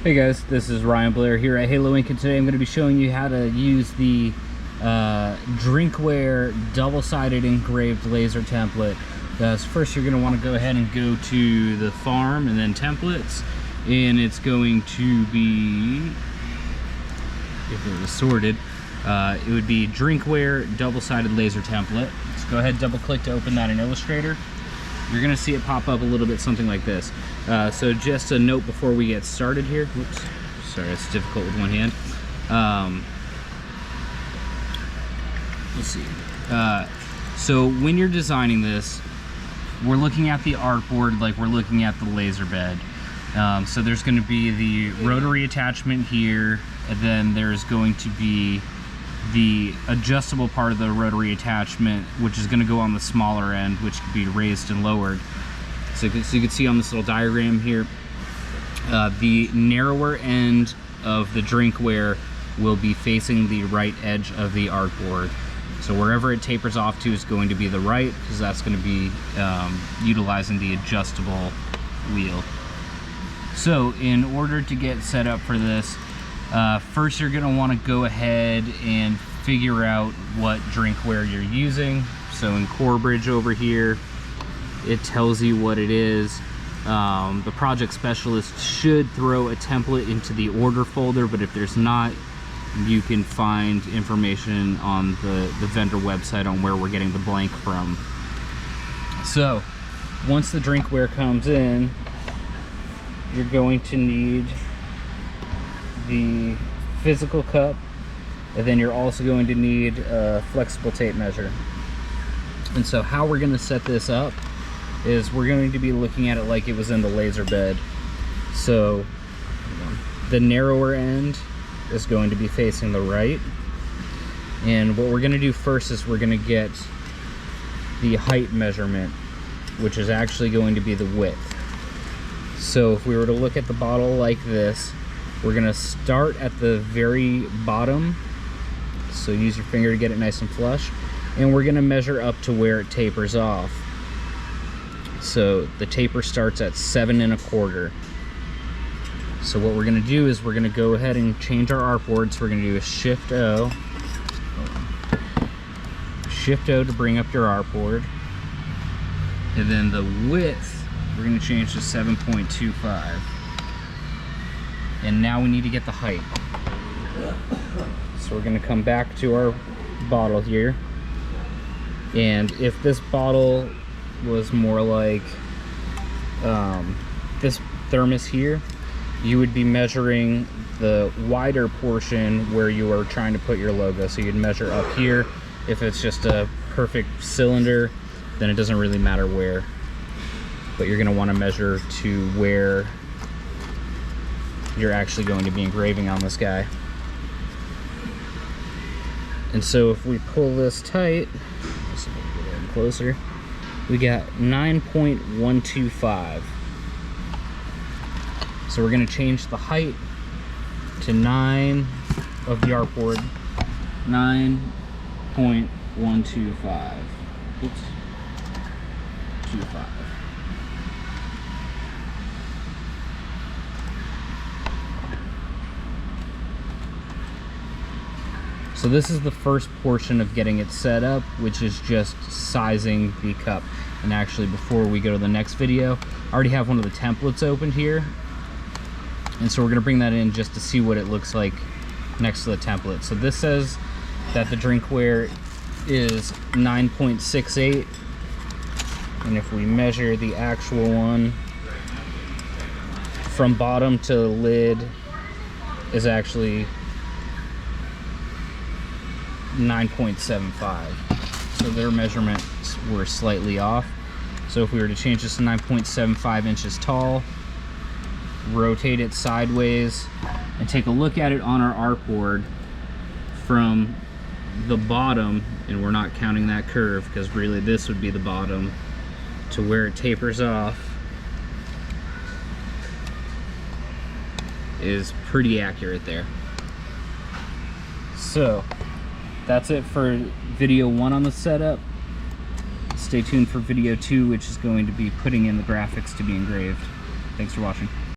Hey guys, this is Ryan Blair here at Halo Ink, and today I'm going to be showing you how to use the drinkware double-sided engraved laser template. So first you're going to want to go ahead and go to the farm and then templates, and it's going to be, if it was sorted, it would be drinkware double-sided laser template. So go ahead and double click to open that in Illustrator. You're going to see it pop up a little bit something like this. So just a note before we get started here. Whoops, sorry, it's difficult with one hand. Let's see. So when you're designing this, we're looking at the artboard like we're looking at the laser bed. So there's going to be the rotary attachment here, and then there's going to be the adjustable part of the rotary attachment, which is going to go on the smaller end, which can be raised and lowered. So you can see on this little diagram here, the narrower end of the drinkware will be facing the right edge of the artboard. So wherever it tapers off to is going to be the right, because that's going to be utilizing the adjustable wheel. So in order to get set up for this, first you're going to want to go ahead and figure out what drinkware you're using. So in Corebridge over here, it tells you what it is. The project specialist should throw a template into the order folder, but if there's not, you can find information on the vendor website on where we're getting the blank from. So once the drinkware comes in, you're going to need the physical cup, and then you're also going to need a flexible tape measure. And so how we're going to set this up is we're going to be looking at it like it was in the laser bed. So the narrower end is going to be facing the right, and what we're going to do first is we're going to get the height measurement, which is actually going to be the width. So if we were to look at the bottle like this, we're going to start at the very bottom, so use your finger to get it nice and flush, and we're going to measure up to where it tapers off. So the taper starts at 7 1/4. So what we're going to do is we're going to go ahead and change our artboard. So we're going to do a Shift O to bring up your artboard, and then the width we're going to change to 7.25. And now we need to get the height. So we're going to come back to our bottle here, and if this bottle was more like this thermos here, you would be measuring the wider portion where you are trying to put your logo. So you'd measure up here. If it's just a perfect cylinder, then it doesn't really matter where, but you're going to want to measure to where you're actually going to be engraving on this guy. And so if we pull this tight, let's get a little closer, we got 9.125. So we're going to change the height to 9 of the artboard, 9.125. Oops, 25. So this is the first portion of getting it set up, which is just sizing the cup. And actually, before we go to the next video, I already have one of the templates opened here. And so we're gonna bring that in just to see what it looks like next to the template. So this says that the drinkware is 9.68. And if we measure the actual one from bottom to lid is actually 9.75. So their measurements were slightly off. So if we were to change this to 9.75 inches tall, rotate it sideways, and take a look at it on our artboard from the bottom, and we're not counting that curve because really this would be the bottom, to where it tapers off, is pretty accurate there. So that's it for video 1 on the setup. Stay tuned for video 2, which is going to be putting in the graphics to be engraved. Thanks for watching.